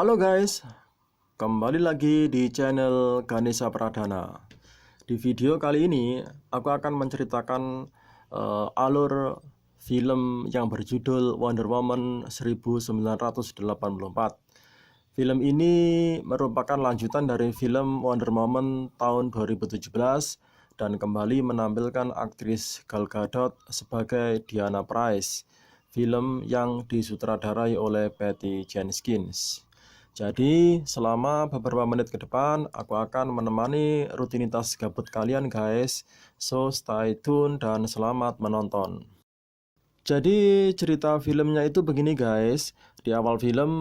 Halo guys, kembali lagi di channel Ganesha Pradana. Di video kali ini aku akan menceritakan alur film yang berjudul Wonder Woman 1984. Film ini merupakan lanjutan dari film Wonder Woman tahun 2017 dan kembali menampilkan aktris Gal Gadot sebagai Diana Pryce. Film yang disutradarai oleh Patty Jenkins. Jadi selama beberapa menit ke depan aku akan menemani rutinitas gabut kalian guys. So stay tune dan selamat menonton. Jadi cerita filmnya itu begini guys. Di awal film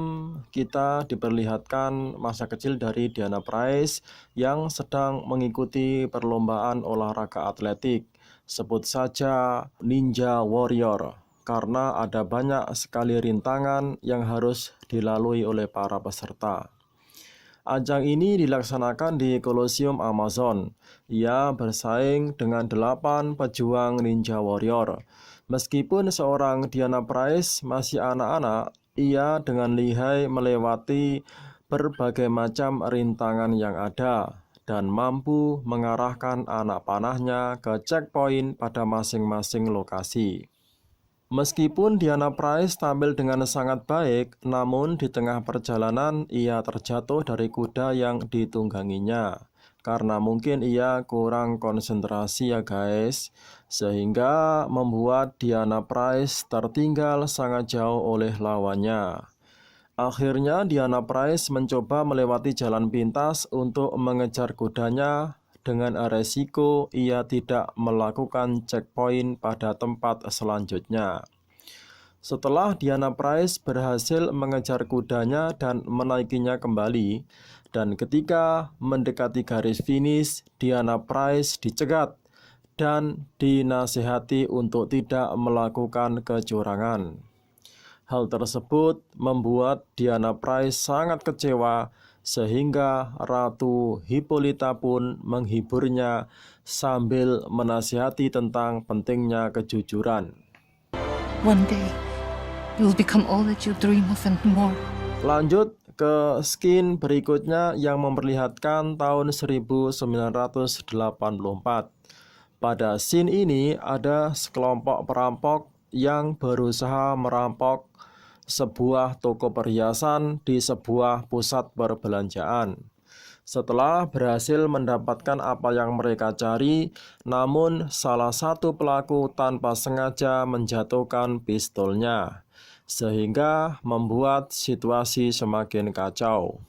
kita diperlihatkan masa kecil dari Diana Pryce yang sedang mengikuti perlombaan olahraga atletik. Sebut saja Ninja Warrior. Karena ada banyak sekali rintangan yang harus dilalui oleh para peserta. Ajang ini dilaksanakan di Colosseum Amazon. Ia bersaing dengan 8 pejuang Ninja Warrior. Meskipun seorang Diana Pryce masih anak-anak, ia dengan lihai melewati berbagai macam rintangan yang ada dan mampu mengarahkan anak panahnya ke checkpoint pada masing-masing lokasi. Meskipun Diana Pryce tampil dengan sangat baik, namun di tengah perjalanan ia terjatuh dari kuda yang ditungganginya. Karena mungkin ia kurang konsentrasi ya guys, sehingga membuat Diana Pryce tertinggal sangat jauh oleh lawannya. Akhirnya Diana Pryce mencoba melewati jalan pintas untuk mengejar kudanya. Dengan resiko ia tidak melakukan checkpoint pada tempat selanjutnya. Setelah Diana Pryce berhasil mengejar kudanya dan menaikinya kembali, dan ketika mendekati garis finish, Diana Pryce dicegat dan dinasihati untuk tidak melakukan kecurangan. Hal tersebut membuat Diana Pryce sangat kecewa, sehingga Ratu Hippolyta pun menghiburnya sambil menasihati tentang pentingnya kejujuran. One day, you'll become all that you dream of and more. Lanjut ke scene berikutnya yang memperlihatkan tahun 1984. Pada scene ini ada sekelompok perampok yang berusaha merampok sebuah toko perhiasan di sebuah pusat perbelanjaan. Setelah berhasil mendapatkan apa yang mereka cari, namun salah satu pelaku tanpa sengaja menjatuhkan pistolnya, sehingga membuat situasi semakin kacau.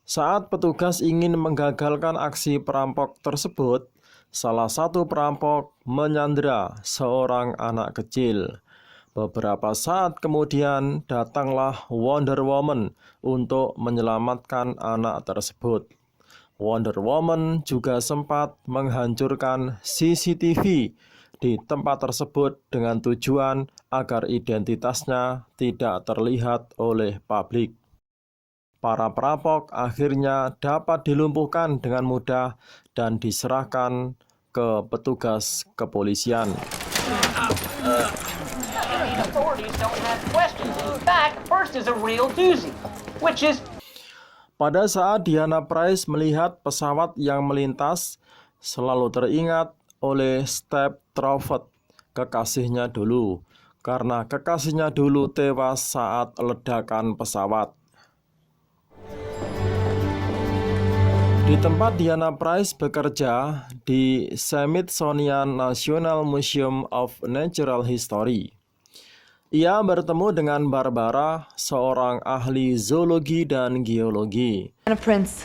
Saat petugas ingin menggagalkan aksi perampok tersebut, salah satu perampok menyandera seorang anak kecil. Beberapa saat kemudian datanglah Wonder Woman untuk menyelamatkan anak tersebut. Wonder Woman juga sempat menghancurkan CCTV di tempat tersebut dengan tujuan agar identitasnya tidak terlihat oleh publik. Para perampok akhirnya dapat dilumpuhkan dengan mudah dan diserahkan ke petugas kepolisian. Pada saat Diana Pryce melihat pesawat yang melintas, selalu teringat oleh Step Troward, kekasihnya dulu, karena kekasihnya dulu tewas saat ledakan pesawat. Di tempat Diana Pryce bekerja di Smithsonian National Museum of Natural History, ia bertemu dengan Barbara, seorang ahli zoologi dan geologi. Anna Prince,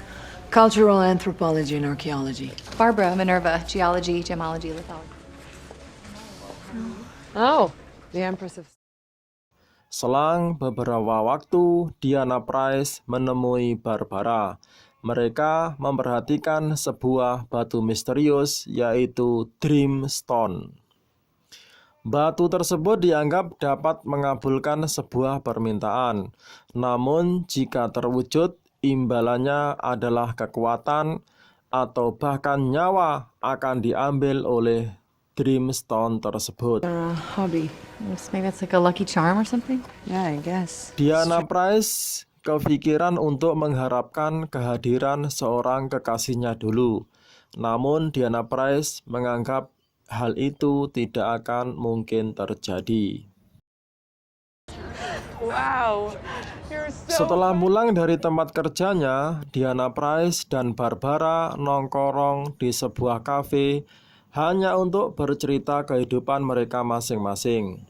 cultural anthropology and archaeology. Barbara Minerva, geology, gemology, lithology. Oh, the Empress of... Selang beberapa waktu, Diana Pryce menemui Barbara. Mereka memperhatikan sebuah batu misterius, yaitu Dreamstone. Batu tersebut dianggap dapat mengabulkan sebuah permintaan. Namun jika terwujud, imbalannya adalah kekuatan atau bahkan nyawa akan diambil oleh Dreamstone tersebut. hobby. Maybe it's like a lucky charm or something? Yeah, I guess. Diana Pryce kepikiran untuk mengharapkan kehadiran seorang kekasihnya dulu. Namun Diana Prince menganggap hal itu tidak akan mungkin terjadi. Wow. Setelah pulang dari tempat kerjanya, Diana Prince dan Barbara nongkrong di sebuah kafe hanya untuk bercerita kehidupan mereka masing-masing.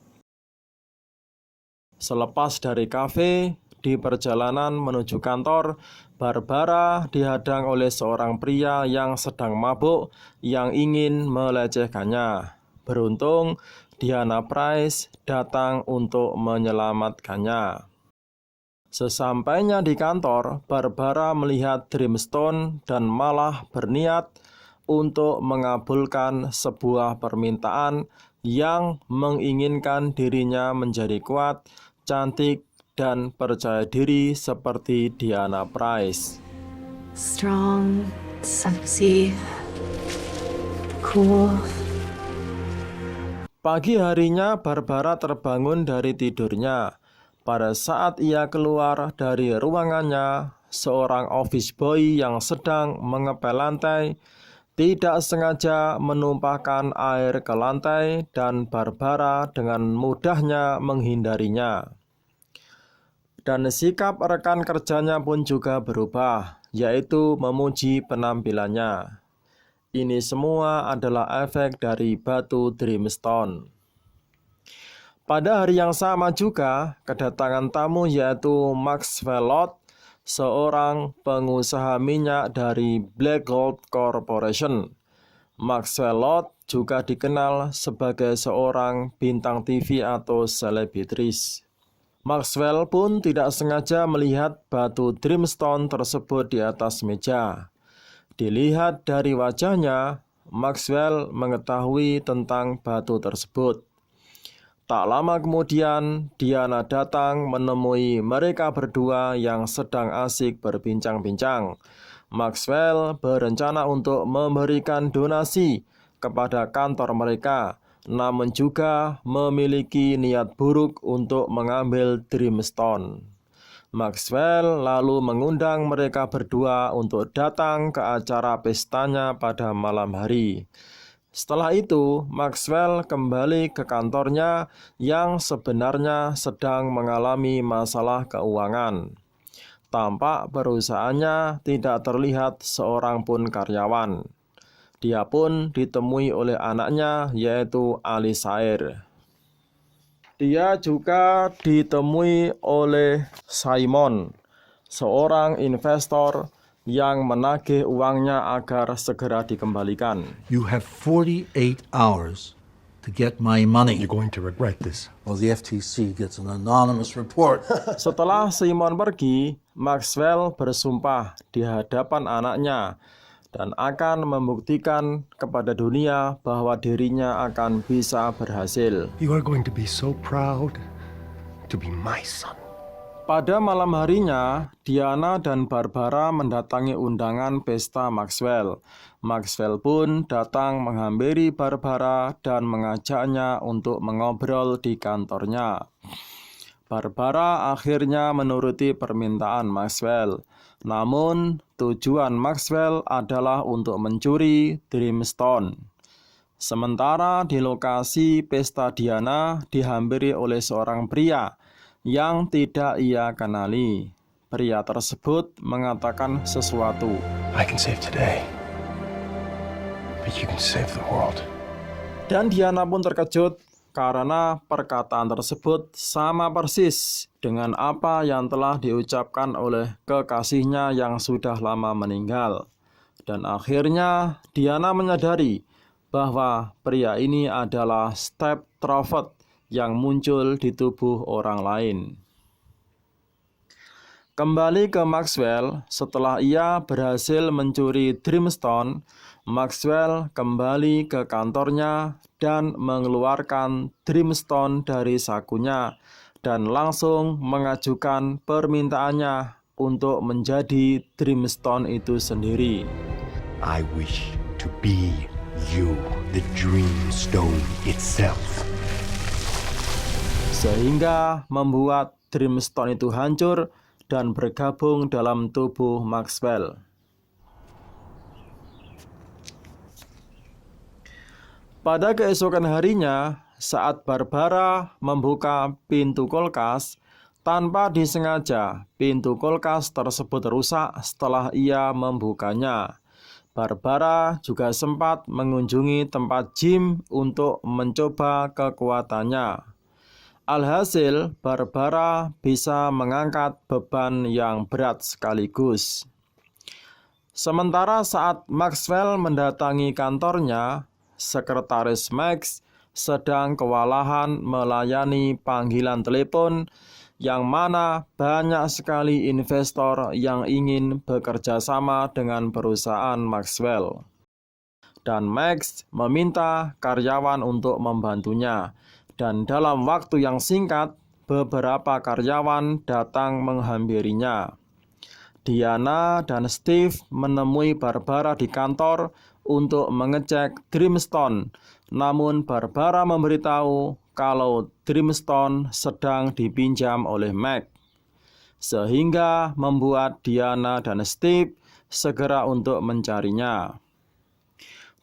Selepas dari kafe, di perjalanan menuju kantor, Barbara dihadang oleh seorang pria yang sedang mabuk yang ingin melecehkannya. Beruntung, Diana Prince datang untuk menyelamatkannya. Sesampainya di kantor, Barbara melihat Dreamstone dan malah berniat untuk mengabulkan sebuah permintaan yang menginginkan dirinya menjadi kuat, cantik, dan percaya diri seperti Diana Prince. Strong, sexy, cool. Pagi harinya, Barbara terbangun dari tidurnya. Pada saat ia keluar dari ruangannya, seorang office boy yang sedang mengepel lantai tidak sengaja menumpahkan air ke lantai dan Barbara dengan mudahnya menghindarinya. Dan sikap rekan kerjanya pun juga berubah, yaitu memuji penampilannya. Ini semua adalah efek dari batu Dreamstone. Pada hari yang sama juga, kedatangan tamu yaitu Maxwell Lord, seorang pengusaha minyak dari Black Gold Corporation. Maxwell Lord juga dikenal sebagai seorang bintang TV atau selebritis. Maxwell pun tidak sengaja melihat batu Dreamstone tersebut di atas meja. Dilihat dari wajahnya, Maxwell mengetahui tentang batu tersebut. Tak lama kemudian, Diana datang menemui mereka berdua yang sedang asik berbincang-bincang. Maxwell berencana untuk memberikan donasi kepada kantor mereka, namun juga memiliki niat buruk untuk mengambil Dreamstone. Maxwell lalu mengundang mereka berdua untuk datang ke acara pestanya pada malam hari. Setelah itu, Maxwell kembali ke kantornya yang sebenarnya sedang mengalami masalah keuangan. Tampak perusahaannya tidak terlihat seorang pun karyawan. Dia pun ditemui oleh anaknya yaitu Alisair. Dia juga ditemui oleh Simon, seorang investor yang menagih uangnya agar segera dikembalikan. You have 48 hours to get my money. You're going to regret this. Well, the FTC gets an anonymous report. Setelah Simon pergi, Maxwell bersumpah di hadapan anaknya dan akan membuktikan kepada dunia bahwa dirinya akan bisa berhasil. You are going to be so proud to be my son. Pada malam harinya, Diana dan Barbara mendatangi undangan pesta Maxwell. Maxwell pun datang menghampiri Barbara dan mengajaknya untuk mengobrol di kantornya. Barbara akhirnya menuruti permintaan Maxwell. Namun, tujuan Maxwell adalah untuk mencuri Dreamstone. Sementara di lokasi pesta Diana dihampiri oleh seorang pria yang tidak ia kenali. Pria tersebut mengatakan sesuatu. I can save today, but you can save the world. Dan Diana pun terkejut karena perkataan tersebut sama persis dengan apa yang telah diucapkan oleh kekasihnya yang sudah lama meninggal. Dan akhirnya Diana menyadari bahwa pria ini adalah Step Troward yang muncul di tubuh orang lain. Kembali ke Maxwell, setelah ia berhasil mencuri Dreamstone, Maxwell kembali ke kantornya dan mengeluarkan Dreamstone dari sakunya dan langsung mengajukan permintaannya untuk menjadi Dreamstone itu sendiri. I wish to be you, the Dreamstone itself. Sehingga membuat Dreamstone itu hancur dan bergabung dalam tubuh Maxwell. Pada keesokan harinya, saat Barbara membuka pintu kulkas, tanpa disengaja pintu kulkas tersebut rusak setelah ia membukanya. Barbara juga sempat mengunjungi tempat gym untuk mencoba kekuatannya. Alhasil, Barbara bisa mengangkat beban yang berat sekaligus. Sementara saat Maxwell mendatangi kantornya, Sekretaris Max sedang kewalahan melayani panggilan telepon yang mana banyak sekali investor yang ingin bekerja sama dengan perusahaan Maxwell. Dan Max meminta karyawan untuk membantunya. Dan dalam waktu yang singkat, beberapa karyawan datang menghampirinya. Diana dan Steve menemui Barbara di kantor untuk mengecek Dreamstone. Namun Barbara memberitahu kalau Dreamstone sedang dipinjam oleh Meg, sehingga membuat Diana dan Steve segera untuk mencarinya.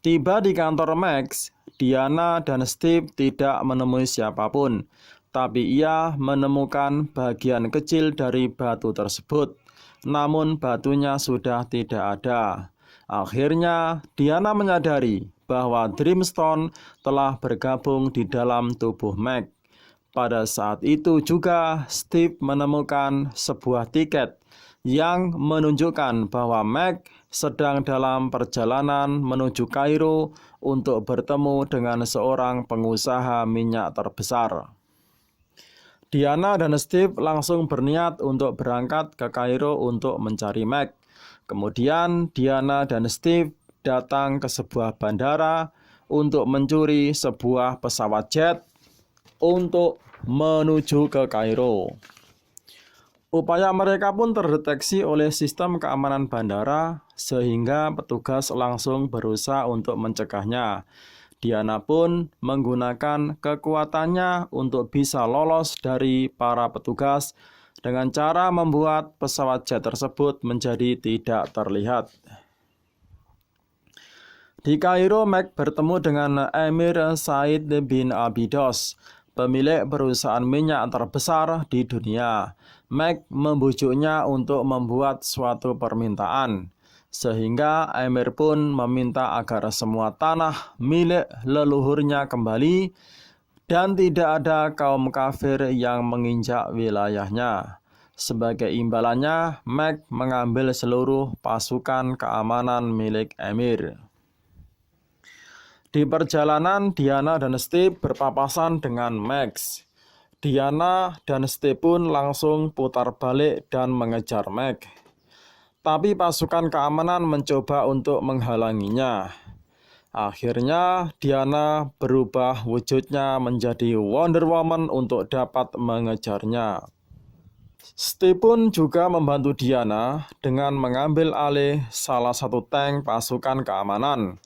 Tiba di kantor Max, Diana dan Steve tidak menemui siapapun, tapi ia menemukan bagian kecil dari batu tersebut. Namun batunya sudah tidak ada. Akhirnya, Diana menyadari bahwa Dreamstone telah bergabung di dalam tubuh Meg. Pada saat itu juga, Steve menemukan sebuah tiket yang menunjukkan bahwa Meg sedang dalam perjalanan menuju Kairo untuk bertemu dengan seorang pengusaha minyak terbesar. Diana dan Steve langsung berniat untuk berangkat ke Kairo untuk mencari Meg. Kemudian Diana dan Steve datang ke sebuah bandara untuk mencuri sebuah pesawat jet untuk menuju ke Kairo. Upaya mereka pun terdeteksi oleh sistem keamanan bandara sehingga petugas langsung berusaha untuk mencegahnya. Diana pun menggunakan kekuatannya untuk bisa lolos dari para petugas dengan cara membuat pesawat jet tersebut menjadi tidak terlihat. Di Kairo, Meg bertemu dengan Emir Said bin Abidos, pemilik perusahaan minyak terbesar di dunia. Meg membujuknya untuk membuat suatu permintaan, sehingga Emir pun meminta agar semua tanah milik leluhurnya kembali dan tidak ada kaum kafir yang menginjak wilayahnya. Sebagai imbalannya, Meg mengambil seluruh pasukan keamanan milik Emir. Di perjalanan, Diana dan Steve berpapasan dengan Max. Diana dan Steve pun langsung putar balik dan mengejar Meg. Tapi pasukan keamanan mencoba untuk menghalanginya. Akhirnya Diana berubah wujudnya menjadi Wonder Woman untuk dapat mengejarnya. Steve pun juga membantu Diana dengan mengambil alih salah satu tank pasukan keamanan.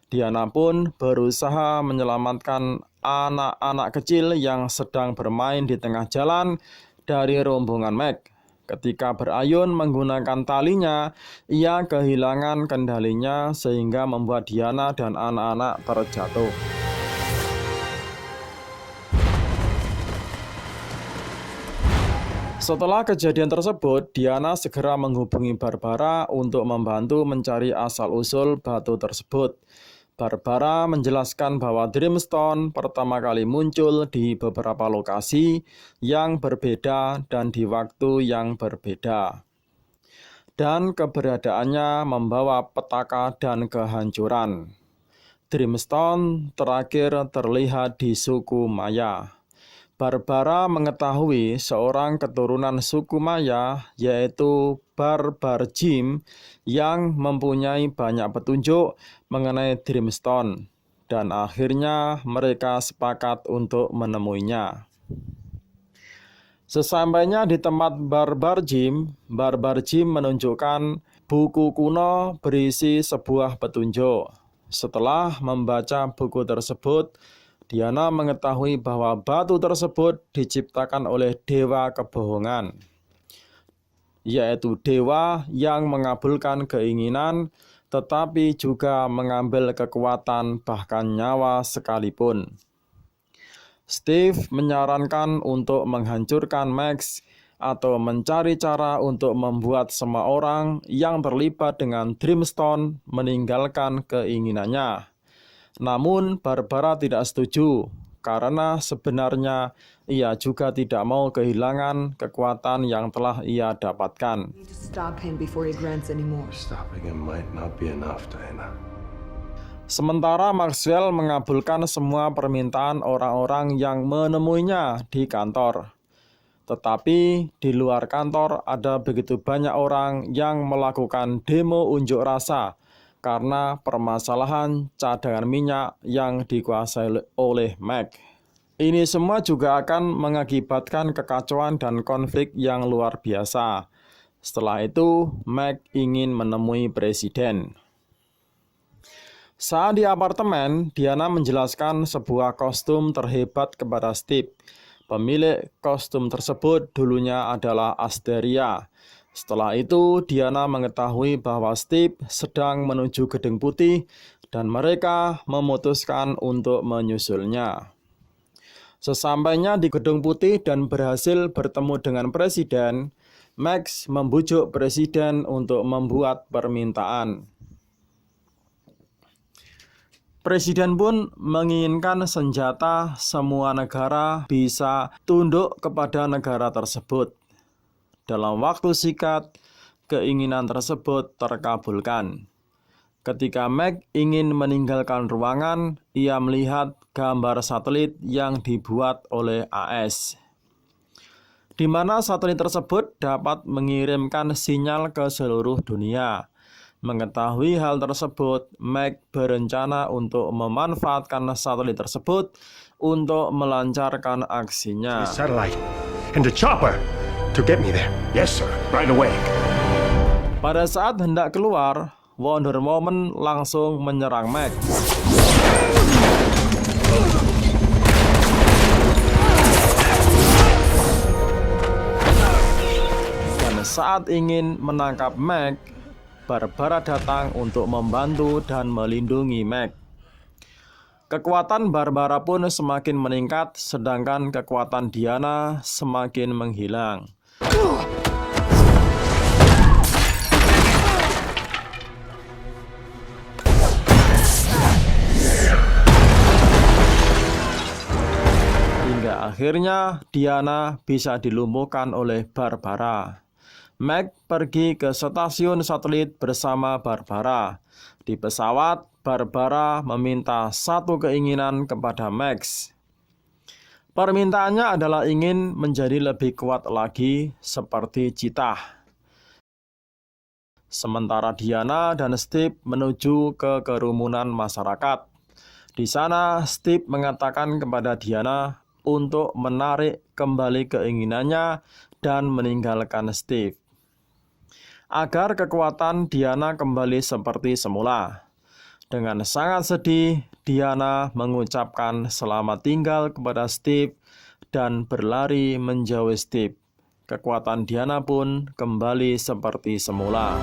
Diana pun berusaha menyelamatkan anak-anak kecil yang sedang bermain di tengah jalan dari rombongan Meg. Ketika berayun menggunakan talinya, ia kehilangan kendalinya sehingga membuat Diana dan anak-anak terjatuh. Setelah kejadian tersebut, Diana segera menghubungi Barbara untuk membantu mencari asal-usul batu tersebut. Barbara menjelaskan bahwa Dreamstone pertama kali muncul di beberapa lokasi yang berbeda dan di waktu yang berbeda. Dan keberadaannya membawa petaka dan kehancuran. Dreamstone terakhir terlihat di suku Maya. Barbara mengetahui seorang keturunan suku Maya, yaitu Barbar Jim, yang mempunyai banyak petunjuk mengenai Dreamstone, dan akhirnya mereka sepakat untuk menemuinya. Sesampainya di tempat Barbar Jim menunjukkan buku kuno berisi sebuah petunjuk. Setelah membaca buku tersebut, Diana mengetahui bahwa batu tersebut diciptakan oleh dewa kebohongan. yaitu dewa yang mengabulkan keinginan, tetapi juga mengambil kekuatan bahkan nyawa sekalipun. Steve menyarankan untuk menghancurkan Max atau mencari cara untuk membuat semua orang yang terlibat dengan Dreamstone meninggalkan keinginannya. Namun Barbara tidak setuju karena sebenarnya ia juga tidak mau kehilangan kekuatan yang telah ia dapatkan. Need to stop him before he grants any more. Stopping him might not be enough, Diana. Sementara Maxwell mengabulkan semua permintaan orang-orang yang menemuinya di kantor. Tetapi di luar kantor ada begitu banyak orang yang melakukan demo unjuk rasa karena permasalahan cadangan minyak yang dikuasai oleh Mac. Ini semua juga akan mengakibatkan kekacauan dan konflik yang luar biasa. Setelah itu, Mac ingin menemui presiden. Saat di apartemen, Diana menjelaskan sebuah kostum terhebat kepada Steve. Pemilik kostum tersebut dulunya adalah Asteria. Setelah itu, Diana mengetahui bahwa Steve sedang menuju Gedung Putih dan mereka memutuskan untuk menyusulnya. Sesampainya di Gedung Putih dan berhasil bertemu dengan presiden, Max membujuk presiden untuk membuat permintaan. Presiden pun menginginkan senjata semua negara bisa tunduk kepada negara tersebut. Dalam waktu singkat, keinginan tersebut terkabulkan. Ketika Mac ingin meninggalkan ruangan, ia melihat gambar satelit yang dibuat oleh AS, di mana satelit tersebut dapat mengirimkan sinyal ke seluruh dunia. Mengetahui hal tersebut, Mac berencana untuk memanfaatkan satelit tersebut untuk melancarkan aksinya. Satellite and the chopper to get me there. Yes, sir. Right away. Pada saat hendak keluar, Wonder Woman langsung menyerang Mac. Dan saat ingin menangkap Mac, Barbara datang untuk membantu dan melindungi Mac. Kekuatan Barbara pun semakin meningkat, sedangkan kekuatan Diana semakin menghilang. Hingga akhirnya Diana bisa dilumpuhkan oleh Barbara. Mac pergi ke stasiun satelit bersama Barbara. Di pesawat, Barbara meminta satu keinginan kepada Max. Permintaannya adalah ingin menjadi lebih kuat lagi seperti Cheetah. Sementara Diana dan Steve menuju ke kerumunan masyarakat. Di sana, Steve mengatakan kepada Diana untuk menarik kembali keinginannya dan meninggalkan Steve, agar kekuatan Diana kembali seperti semula. Dengan sangat sedih, Diana mengucapkan selamat tinggal kepada Steve dan berlari menjauhi Steve. Kekuatan Diana pun kembali seperti semula.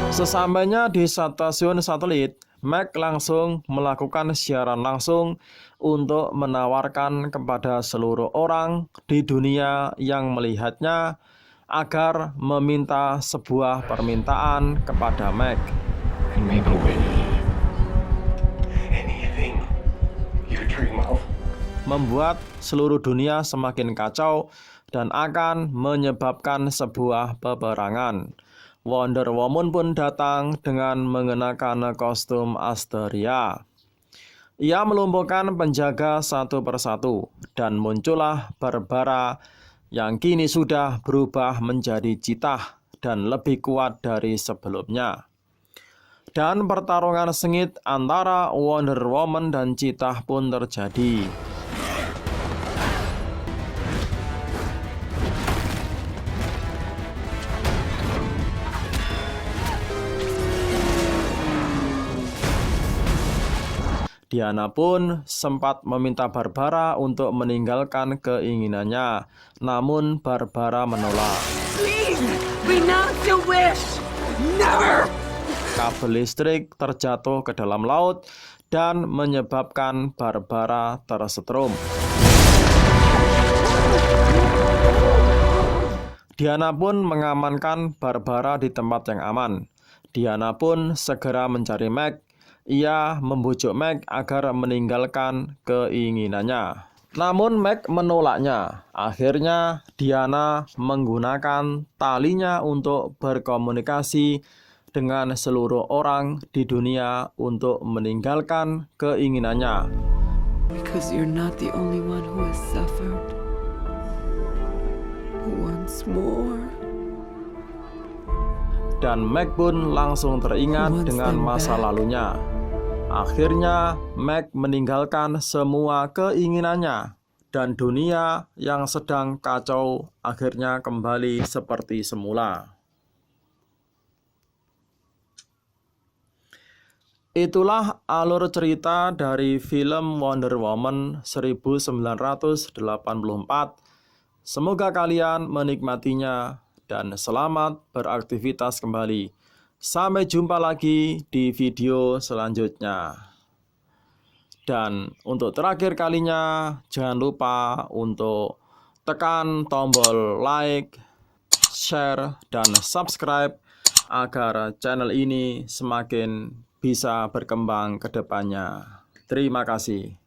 Sesampainya di stasiun satelit, Mac langsung melakukan siaran langsung untuk menawarkan kepada seluruh orang di dunia yang melihatnya agar meminta sebuah permintaan kepada Mac. And make a wish. Anything you dream of. Membuat seluruh dunia semakin kacau dan akan menyebabkan sebuah peperangan. Wonder Woman pun datang dengan mengenakan kostum Asteria. Ia melumpuhkan penjaga satu persatu dan muncullah Barbara yang kini sudah berubah menjadi Cheetah dan lebih kuat dari sebelumnya. Dan pertarungan sengit antara Wonder Woman dan Cheetah pun terjadi. Diana pun sempat meminta Barbara untuk meninggalkan keinginannya, namun Barbara menolak. Renounce your wish! Never! Kabel listrik terjatuh ke dalam laut dan menyebabkan Barbara tersetrum. Diana pun mengamankan Barbara di tempat yang aman. Diana pun segera mencari Meg. Ia membujuk Meg agar meninggalkan keinginannya. Namun Meg menolaknya. Akhirnya Diana menggunakan talinya untuk berkomunikasi dengan seluruh orang di dunia untuk meninggalkan keinginannya. Because you're not the only one who has suffered. Once more. Dan Meg pun langsung teringat dengan masa lalunya. Akhirnya Meg meninggalkan semua keinginannya dan dunia yang sedang kacau akhirnya kembali seperti semula. Itulah alur cerita dari film Wonder Woman 1984. Semoga kalian menikmatinya dan selamat beraktivitas kembali. Sampai jumpa lagi di video selanjutnya. Dan untuk terakhir kalinya, jangan lupa untuk tekan tombol like, share, dan subscribe agar channel ini semakin bisa berkembang ke depannya. Terima kasih.